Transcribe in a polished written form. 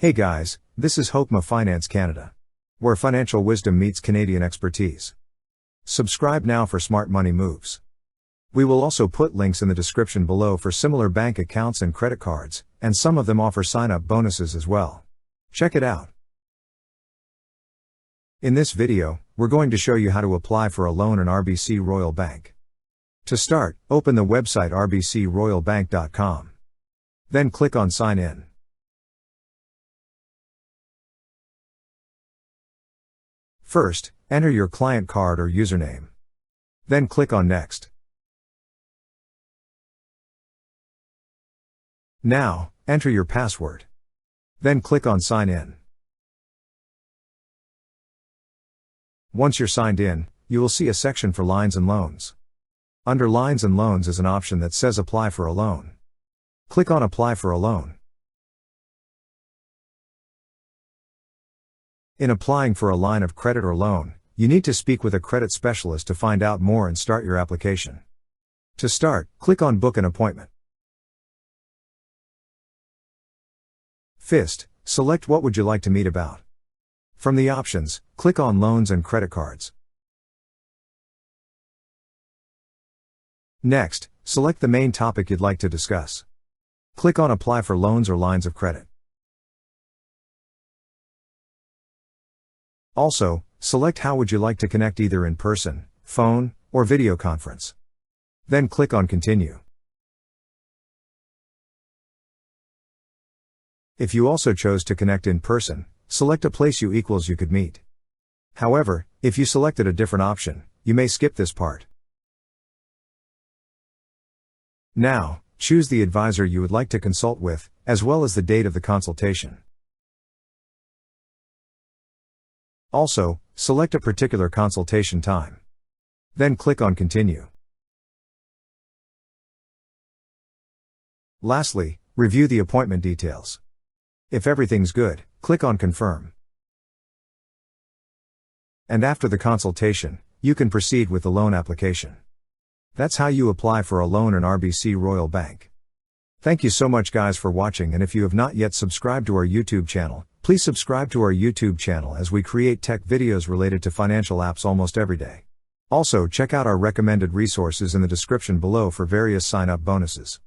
Hey guys, this is Hokma Finance Canada, where financial wisdom meets Canadian expertise. Subscribe now for smart money moves. We will also put links in the description below for similar bank accounts and credit cards, and some of them offer sign-up bonuses as well. Check it out. In this video, we're going to show you how to apply for a loan in RBC Royal Bank. To start, open the website rbcroyalbank.com. Then click on Sign In. First, enter your client card or username. Then click on Next. Now, enter your password. Then click on Sign In. Once you're signed in, you will see a section for lines and loans. Under Lines and Loans is an option that says Apply for a Loan. Click on Apply for a Loan. In applying for a line of credit or loan, you need to speak with a credit specialist to find out more and start your application. To start, click on Book an Appointment. FIST, select what would you like to meet about. From the options, click on Loans and Credit Cards. Next, select the main topic you'd like to discuss. Click on Apply for Loans or Lines of Credit. Also, select how would you like to connect, either in person, phone, or video conference. Then click on Continue. If you also chose to connect in person, select a place you could meet. However, if you selected a different option, you may skip this part. Now, choose the advisor you would like to consult with, as well as the date of the consultation. Also, select a particular consultation time. Then click on Continue. Lastly, review the appointment details. If everything's good, click on Confirm. And after the consultation, you can proceed with the loan application. That's how you apply for a loan in RBC Royal Bank. Thank you so much guys for watching, and if you have not yet subscribed to our YouTube channel, please subscribe to our YouTube channel as we create tech videos related to financial apps almost every day. Also check out our recommended resources in the description below for various sign-up bonuses.